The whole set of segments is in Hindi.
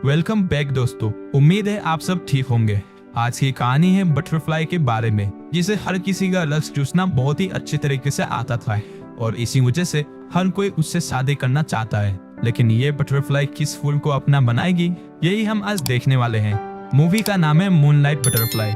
वेलकम बैक दोस्तों। उम्मीद है आप सब ठीक होंगे। आज की कहानी है बटरफ्लाई के बारे में, जिसे हर किसी का रस चूसना बहुत ही अच्छे तरीके से आता था और इसी वजह से हर कोई उससे शादी करना चाहता है। लेकिन ये बटरफ्लाई किस फूल को अपना बनाएगी, यही हम आज देखने वाले हैं। मूवी का नाम है मूनलाइट बटरफ्लाई।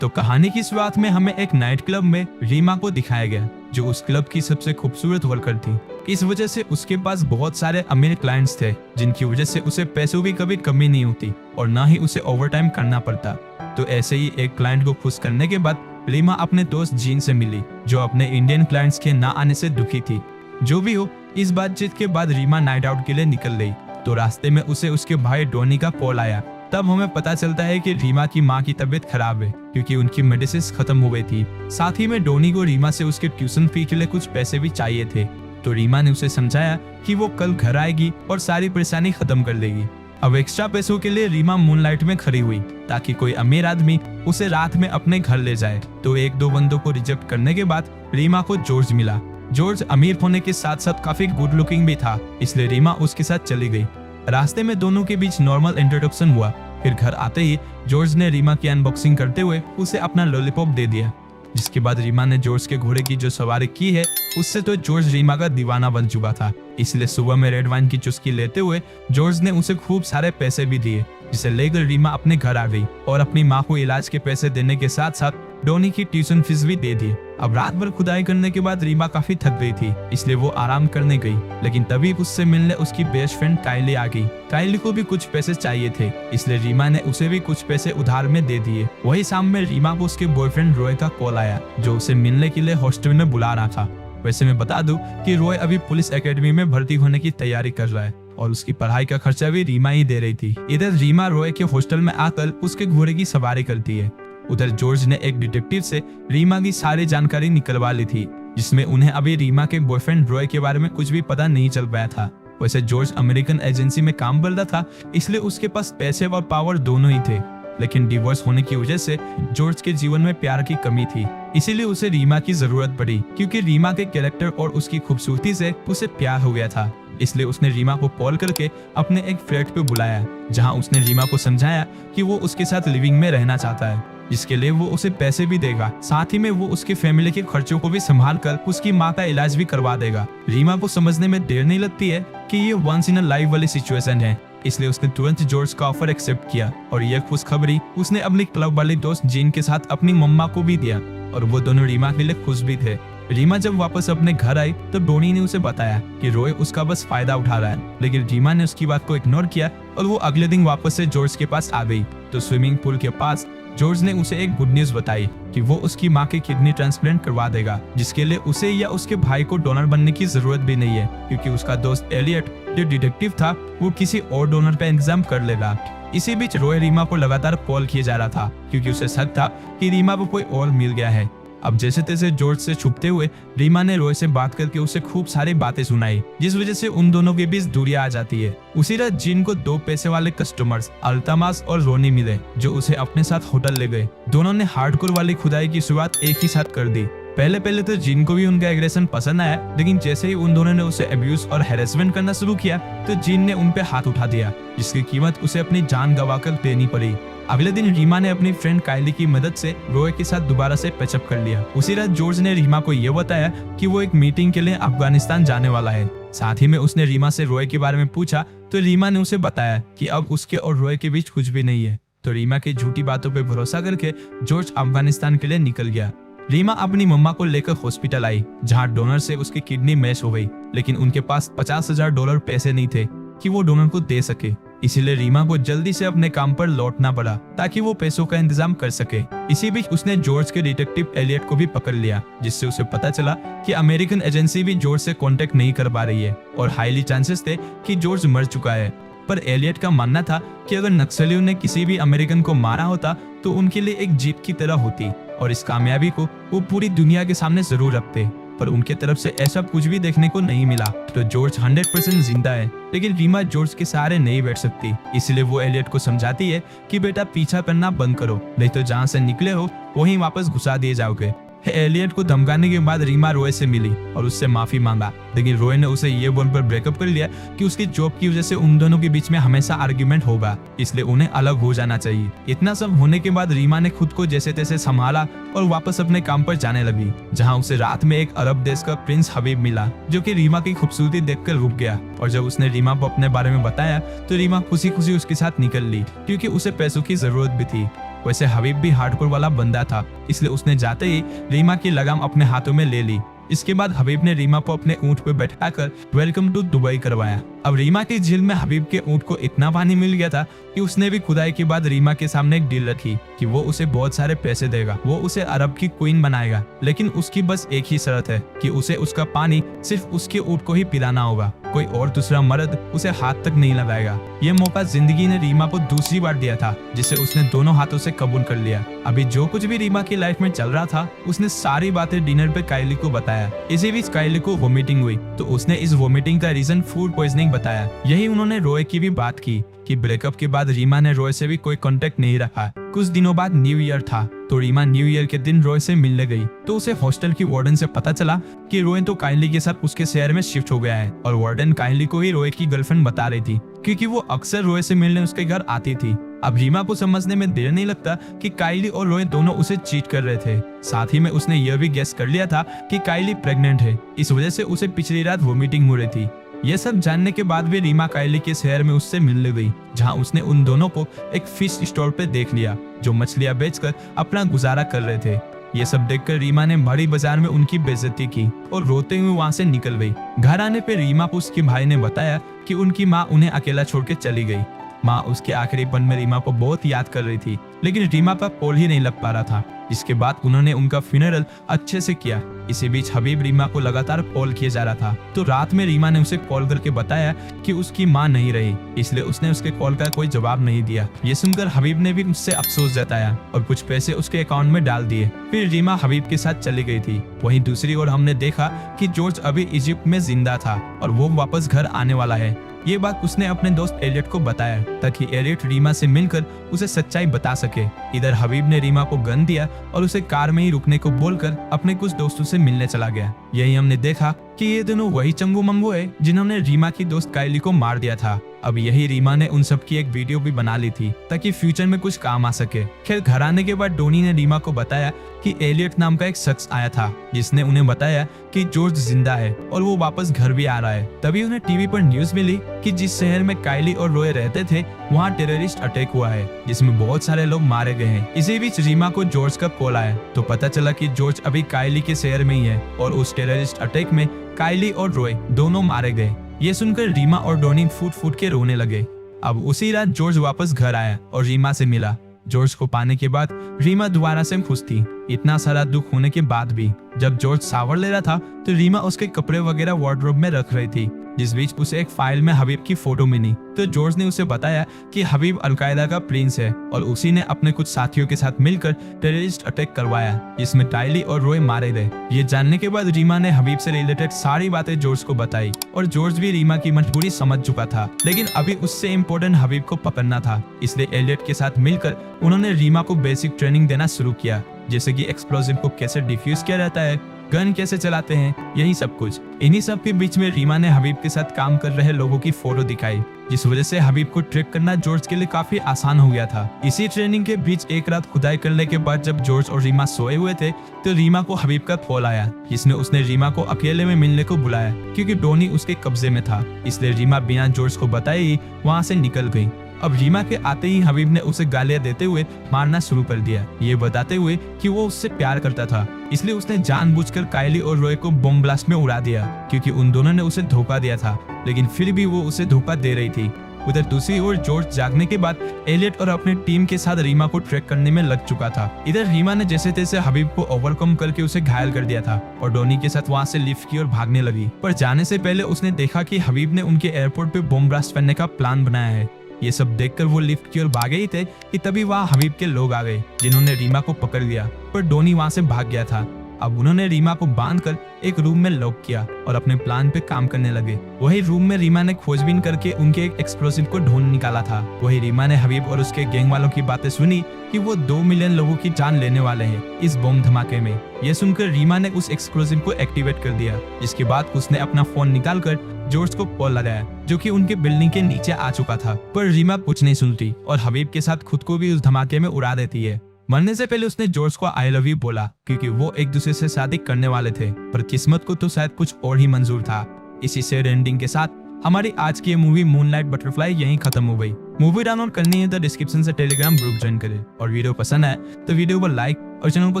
तो कहानी की शुरुआत में हमें एक नाइट क्लब में रीमा को दिखाया गया, जो उस क्लब की सबसे खूबसूरत वर्कर थी। इस वजह से उसके पास बहुत सारे अमीर क्लाइंट्स थे, जिनकी वजह से उसे पैसों की कभी कमी नहीं होती और ना ही उसे ओवरटाइम करना पड़ता। तो ऐसे ही एक क्लाइंट को खुश करने के बाद रीमा अपने दोस्त जीन से मिली, जो अपने इंडियन क्लाइंट्स के ना आने से दुखी थी। जो भी हो, इस बातचीत के बाद रीमा नाइट आउट के लिए निकल गई। तो रास्ते में उसे उसके भाई डोनी का कॉल आया। तब हमें पता चलता है कि रीमा की माँ की तबीयत खराब है, क्योंकि उनकी मेडिसिन खत्म हो गई थी। साथ ही में डोनी को रीमा से उसके ट्यूशन फी के लिए कुछ पैसे भी चाहिए थे। तो रीमा ने उसे समझाया कि वो कल घर आएगी और सारी परेशानी खत्म कर देगी। अब एक्स्ट्रा पैसों के लिए रीमा मूनलाइट में खड़ी हुई, ताकि कोई अमीर आदमी उसे रात में अपने घर ले जाए। तो एक दो बंदों को रिजेक्ट करने के बाद रीमा को जॉर्ज मिला। जॉर्ज अमीर होने के साथ साथ काफी गुड लुकिंग भी था, इसलिए रीमा उसके साथ चली गई। रास्ते में दोनों के बीच नॉर्मल इंट्रोडक्शन हुआ। फिर घर आते ही जॉर्ज ने रीमा की अनबॉक्सिंग करते हुए उसे अपना लॉलीपॉप दे दिया। जिसके बाद रीमा ने जॉर्ज के घोड़े की जो सवारी की है, उससे तो जॉर्ज रीमा का दीवाना बन चुका था। इसलिए सुबह में रेड वाइन की चुस्की लेते हुए जॉर्ज ने उसे खूब सारे पैसे भी दिए, जिसे लेकर रीमा अपने घर आ गई और अपनी माँ को इलाज के पैसे देने के साथ साथ डोनी की ट्यूशन फीस भी दे दी। अब रात भर खुदाई करने के बाद रीमा काफी थक गई थी, इसलिए वो आराम करने गई। लेकिन तभी उससे मिलने उसकी बेस्ट फ्रेंड काइली आ गई। काइली को भी कुछ पैसे चाहिए थे, इसलिए रीमा ने उसे भी कुछ पैसे उधार में दे दिए। वही शाम में रीमा को उसके बॉयफ्रेंड रॉय का कॉल आया, जो उसे मिलने के लिए हॉस्टल में बुला रहा था। वैसे मैं बता दूं कि रॉय अभी पुलिस एकेडमी में भर्ती होने की तैयारी कर रहा है और उसकी पढ़ाई का खर्चा भी रीमा ही दे रही थी। इधर रीमा रॉय के हॉस्टल में आकर उसके घोड़े की सवारी करती है। उधर जॉर्ज ने एक डिटेक्टिव से रीमा की सारी जानकारी निकलवा ली थी, जिसमें उन्हें अभी रीमा के बॉयफ्रेंड रॉय के बारे में कुछ भी पता नहीं चल पाया था। वैसे जॉर्ज अमेरिकन एजेंसी में काम कर रहा था, इसलिए उसके पास पैसे और पावर दोनों ही थे। लेकिन डिवोर्स होने की वजह से जॉर्ज के जीवन में प्यार की कमी थी, इसीलिए उसे रीमा की जरूरत पड़ी। क्योंकि रीमा के कैरेक्टर और उसकी खूबसूरती से उसे प्यार हो गया था, इसलिए उसने रीमा को कॉल करके अपने एक फ्लैट पे बुलाया, जहां उसने रीमा को समझाया कि वो उसके साथ लिविंग में रहना चाहता है, जिसके लिए वो उसे पैसे भी देगा। साथ ही में वो उसके फैमिली के खर्चों को भी संभाल कर उसकी माँ का इलाज भी करवा देगा। रीमा को समझने में देर नहीं लगती है कि ये वंस इन अ लाइफ वाली सिचुएशन है, इसलिए उसने तुरंत जॉर्ज का ऑफर एक्सेप्ट किया और यह खुशखबरी उसने अपनी क्लब वाली दोस्त जीन के साथ अपनी मम्मा को भी दिया और वो दोनों रीमा के लिए खुश भी थे। रीमा जब वापस अपने घर आई तो डोनी ने उसे बताया कि रॉय उसका बस फायदा उठा रहा है, लेकिन रीमा ने उसकी बात को इग्नोर किया और वो अगले दिन वापस से जॉर्ज के पास आ गई। तो स्विमिंग पूल के पास जॉर्ज ने उसे एक गुड न्यूज बताई कि वो उसकी माँ के किडनी ट्रांसप्लांट करवा देगा, जिसके लिए उसे या उसके भाई को डोनर बनने की जरूरत भी नहीं है, क्योंकि उसका दोस्त एलियट जो डिटेक्टिव था वो किसी और डोनर का इंतजाम कर लेगा। इसी बीच रॉय रीमा को लगातार कॉल किया जा रहा था, क्योंकि उसे शक था कि रीमा को कोई और मिल गया है। अब जैसे तैसे जॉर्ज से छुपते हुए रीमा ने रॉय से बात करके उसे खूब सारी बातें सुनाई, जिस वजह से उन दोनों के बीच दूरियां आ जाती है। उसी रात जीन को दो पैसे वाले कस्टमर्स अल्तामास और रोनी मिले, जो उसे अपने साथ होटल ले गए। दोनों ने हार्डकोर वाली खुदाई की शुरुआत एक ही साथ कर दी। पहले तो जीन को भी उनका एग्रेशन पसंद आया, लेकिन जैसे ही उन दोनों ने उसे अब्यूज और हैरेसमेंट करना शुरू किया तो जीन ने उन पे हाथ उठा दिया, जिसकी कीमत उसे अपनी जान गंवाकर देनी पड़ी। अगले दिन रीमा ने अपनी फ्रेंड काइली की मदद से रॉय के साथ दोबारा से पैचअप कर लिया। उसी रात जॉर्ज ने रीमा को यह बताया कि वो एक मीटिंग के लिए अफगानिस्तान जाने वाला है। साथ ही में उसने रीमा से रॉय के बारे में पूछा तो रीमा ने उसे बताया कि अब उसके और रॉय के बीच कुछ भी नहीं है। तो रीमा की झूठी बातों पर भरोसा करके जॉर्ज अफगानिस्तान के लिए निकल गया। रीमा अपनी मम्मा को लेकर हॉस्पिटल आई, जहाँ डोनर से उसकी किडनी मैच हो गई, लेकिन उनके पास $50,000 पैसे नहीं थे कि वो डोनर को दे सके। इसीलिए रीमा को जल्दी से अपने काम पर लौटना पड़ा, ताकि वो पैसों का इंतजाम कर सके। इसी बीच उसने जॉर्ज के डिटेक्टिव एलियट को भी पकड़ लिया, जिससे उसे पता चला कि अमेरिकन एजेंसी भी जॉर्ज से कांटेक्ट नहीं कर पा रही है और हाईली चांसेस थे कि जॉर्ज मर चुका है। पर एलियट का मानना था कि अगर नक्सलियों ने किसी भी अमेरिकन को मारा होता तो उनके लिए एक जीत की तरह होती और इस कामयाबी को वो पूरी दुनिया के सामने जरूर रखते। पर उनके तरफ से ऐसा कुछ भी देखने को नहीं मिला। तो जॉर्ज 100% जिंदा है, लेकिन रीमा जॉर्ज के सहारे नहीं बैठ सकती। इसलिए वो एलियट को समझाती है कि बेटा पीछा करना बंद करो, नहीं तो जहाँ से निकले हो वहीं वापस घुसा दिए जाओगे। एलियट को धमकाने के बाद रीमा रॉय से मिली और उससे माफी मांगा, लेकिन रॉय ने उसे ये बोलकर ब्रेकअप कर लिया कि उसकी जॉब की वजह से उन दोनों के बीच में हमेशा आर्ग्यूमेंट होगा, इसलिए उन्हें अलग हो जाना चाहिए। इतना सब होने के बाद रीमा ने खुद को जैसे तैसे संभाला और वापस अपने काम पर जाने लगी, जहाँ उसे रात में एक अरब देश का प्रिंस हबीब मिला, जो कि रीमा की खूबसूरती देखकर रुक गया। और जब उसने रीमा को अपने बारे में बताया तो रीमा खुशी खुशी उसके साथ निकल ली, क्योंकि उसे पैसों की जरूरत भी थी। वैसे हबीब भी हार्डकोर वाला बंदा था, इसलिए उसने जाते ही रीमा की लगाम अपने हाथों में ले ली। इसके बाद हबीब ने रीमा को अपने ऊंट पर बैठाकर वेलकम टू दुबई करवाया। अब रीमा की झील में हबीब के ऊंट को इतना पानी मिल गया था कि उसने भी खुदाई के बाद रीमा के सामने एक डील रखी कि वो उसे बहुत सारे पैसे देगा, वो उसे अरब की क्वीन बनाएगा, लेकिन उसकी बस एक ही शर्त है कि उसे उसका पानी सिर्फ उसके ऊंट को ही पिलाना होगा, कोई और दूसरा मर्द उसे हाथ तक नहीं लगाएगा। ये मौका जिंदगी ने रीमा को दूसरी बार दिया था, जिसे उसने दोनों हाथों से कबूल कर लिया। अभी जो कुछ भी रीमा की लाइफ में चल रहा था, उसने सारी बातें डिनर पे काइली को बताया। इसी बीच काइली को वोमिटिंग हुई, तो उसने इस वोमिटिंग का रीजन फूड पॉइजनिंग बताया। यही उन्होंने रॉय की भी बात की कि ब्रेकअप के बाद रीमा ने रॉय से भी कोई कांटेक्ट नहीं रखा। कुछ दिनों बाद न्यू ईयर था, तो रीमा न्यू ईयर के दिन रॉय से मिलने गई, तो उसे हॉस्टल की वार्डन से पता चला कि रॉय तो काइली के साथ उसके शहर में शिफ्ट हो गया है, और वार्डन काइली को ही रॉय की गर्लफ्रेंड बता रही थी, क्योंकि वो अक्सर रॉय से मिलने उसके घर आती थी। अब रीमा को समझने में देर नहीं लगता कि काइली और रॉय दोनों उसे चीट कर रहे थे। साथ ही में उसने यह भी गेस कर लिया था कि काइली प्रेग्नेंट है, इस वजह से उसे पिछली रात वोमिटिंग हो रही थी। ये सब जानने के बाद भी रीमा काइली के शहर में उससे मिलने गई, जहां उसने उन दोनों को एक फिश स्टोर पे देख लिया, जो मछलियां बेचकर अपना गुजारा कर रहे थे। ये सब देखकर रीमा ने बड़ी बाजार में उनकी बेइज्जती की और रोते हुए वहां से निकल गई। घर आने पे रीमा को उसके भाई ने बताया कि उनकी माँ उन्हें अकेला छोड़ के चली गई। माँ उसके आखिरी पल में रीमा को बहुत याद कर रही थी, लेकिन रीमा पर कॉल ही नहीं लग पा रहा था। इसके बाद उन्होंने उनका फ्यूनरल अच्छे से किया। इसी बीच हबीब रीमा को लगातार कॉल किया जा रहा था, तो रात में रीमा ने उसे कॉल करके बताया कि उसकी माँ नहीं रही, इसलिए उसने उसके कॉल का कोई जवाब नहीं दिया। ये सुनकर हबीब ने भी उससे अफसोस जताया और कुछ पैसे उसके अकाउंट में डाल दिए। फिर रीमा हबीब के साथ चली गई थी। वहीं दूसरी ओर हमने देखा कि जॉर्ज अभी इजिप्ट में जिंदा था और वो वापस घर आने वाला है। ये बात उसने अपने दोस्त एलियट को बताया, ताकि एलियट रीमा से मिलकर उसे सच्चाई बता सके। इधर हबीब ने रीमा को गन दिया और उसे कार में ही रुकने को बोलकर अपने कुछ दोस्तों से मिलने चला गया। यही हमने देखा कि ये दोनों वही चंगू मंगू है जिन्होंने रीमा की दोस्त काइली को मार दिया था। अब यही रीमा ने उन सब की एक वीडियो भी बना ली थी, ताकि फ्यूचर में कुछ काम आ सके। खैर, घर आने के बाद डोनी ने रीमा को बताया कि एलियट नाम का एक शख्स आया था, जिसने उन्हें बताया कि जॉर्ज जिंदा है और वो वापस घर भी आ रहा है। तभी उन्हें टीवी पर न्यूज मिली कि जिस शहर में काइली और रॉय रहते थे, वहाँ टेररिस्ट अटैक हुआ है, जिसमें बहुत सारे लोग मारे गए हैं। इसी बीच रीमा को जॉर्ज का कॉल आया, तो पता चला कि जॉर्ज अभी काइली के शहर में ही है और उस टेररिस्ट अटैक में काइली और रॉय दोनों मारे गए। ये सुनकर रीमा और डोनी फूट फूट के रोने लगे। अब उसी रात जॉर्ज वापस घर आया और रीमा से मिला। जॉर्ज को पाने के बाद रीमा दोबारा से खुश थी, इतना सारा दुख होने के बाद भी। जब जॉर्ज शावर ले रहा था तो रीमा उसके कपड़े वगैरह वार्डरोब में रख रही थी। जिस बीच उसे एक फाइल में हबीब की फोटो मिली, तो जॉर्ज ने उसे बताया कि हबीब अलकायदा का प्रिंस है और उसी ने अपने कुछ साथियों के साथ मिलकर टेररिस्ट अटैक करवाया, जिसमें टाइली और रॉय मारे गए। ये जानने के बाद रीमा ने हबीब से रिलेटेड सारी बातें जॉर्ज को बताई और जॉर्ज भी रीमा की मजबूरी समझ चुका था, लेकिन अभी उससे इम्पोर्टेंट हबीब को पकड़ना था। इसलिए एलियट के साथ मिलकर उन्होंने रीमा को बेसिक ट्रेनिंग देना शुरू किया, जैसे कि एक्सप्लोजिव को कैसे डिफ्यूज किया जाता है, गन कैसे चलाते हैं, यही सब कुछ। इन्हीं सब के बीच में रीमा ने हबीब के साथ काम कर रहे लोगों की फोटो दिखाई, जिस वजह से हबीब को ट्रैक करना जॉर्ज के लिए काफी आसान हो गया था। इसी ट्रेनिंग के बीच एक रात खुदाई करने के बाद जब जॉर्ज और रीमा सोए हुए थे, तो रीमा को हबीब का कॉल आया, जिसने उसने रीमा को अकेले में मिलने को बुलाया, क्योंकि डोनी उसके कब्जे में था। इसलिए रीमा बिना जॉर्ज को बताए ही वहाँ से निकल गई। अब रीमा के आते ही हबीब ने उसे गालियां देते हुए मारना शुरू कर दिया, ये बताते हुए कि वो उससे प्यार करता था। इसलिए उसने जानबूझकर काइली और रॉय को बम ब्लास्ट में उड़ा दिया, क्योंकि उन दोनों ने उसे धोखा दिया था, लेकिन फिर भी वो उसे धोखा दे रही थी। उधर दूसरी ओर जॉर्ज जागने के बाद एलियट और अपने टीम के साथ रीमा को ट्रैक करने में लग चुका था। इधर रीमा ने जैसे तैसे हबीब को ओवरकम करके उसे घायल कर दिया था और डोनी के साथ वहां से लिफ्ट की ओर भागने लगी। पर जाने से पहले उसने देखा कि हबीब ने उनके एयरपोर्ट पे बम ब्लास्ट करने का प्लान बनाया है। ये सब देखकर वो लिफ्ट की ओर भागे ही थे कि तभी वहाँ हबीब के लोग आ गए, जिन्होंने रीमा को पकड़ लिया, पर डोनी वहाँ से भाग गया था। अब उन्होंने रीमा को बांधकर एक रूम में लॉक किया और अपने प्लान पे काम करने लगे। वही रूम में रीमा ने खोजबीन करके उनके एक एक्सप्लोसिव को ढूंढ निकाला था। वही रीमा ने हबीब और उसके गैंग वालों की बातें सुनी कि वो 2 मिलियन लोगों की जान लेने वाले हैं इस बम धमाके में। ये सुनकर रीमा ने उस एक्सप्लोसिव को एक्टिवेट कर दिया, जिसके बाद उसने अपना फोन निकालकर जॉर्ज को कॉल लगाया, जो कि उनके बिल्डिंग के नीचे आ चुका था। पर रीमा कुछ नहीं सुनती और हबीब के साथ खुद को भी उस धमाके में उड़ा देती है। मरने से पहले उसने जॉर्ज को आई लव यू बोला, क्योंकि वो एक दूसरे से शादी करने वाले थे, पर किस्मत को तो शायद कुछ और ही मंजूर था। इसी सैड एंडिंग के साथ हमारी आज की मूवी मूनलाइट बटरफ्लाई यहीं खत्म हो गई। मूवी डाउनलोड करनी है तो डिस्क्रिप्शन से टेलीग्राम ग्रुप ज्वाइन करें, और वीडियो पसंद आए तो वीडियो को लाइक और चैनल को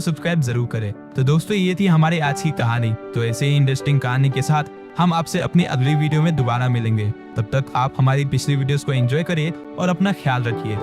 सब्सक्राइब जरूर करें। तो दोस्तों, ये थी हमारी आज की कहानी। तो ऐसे ही इंटरेस्टिंग कहानी के साथ हम आपसे अपनी अगली वीडियो में दोबारा मिलेंगे। तब तक आप हमारी पिछली वीडियोस को एंजॉय करिए और अपना ख्याल रखिए।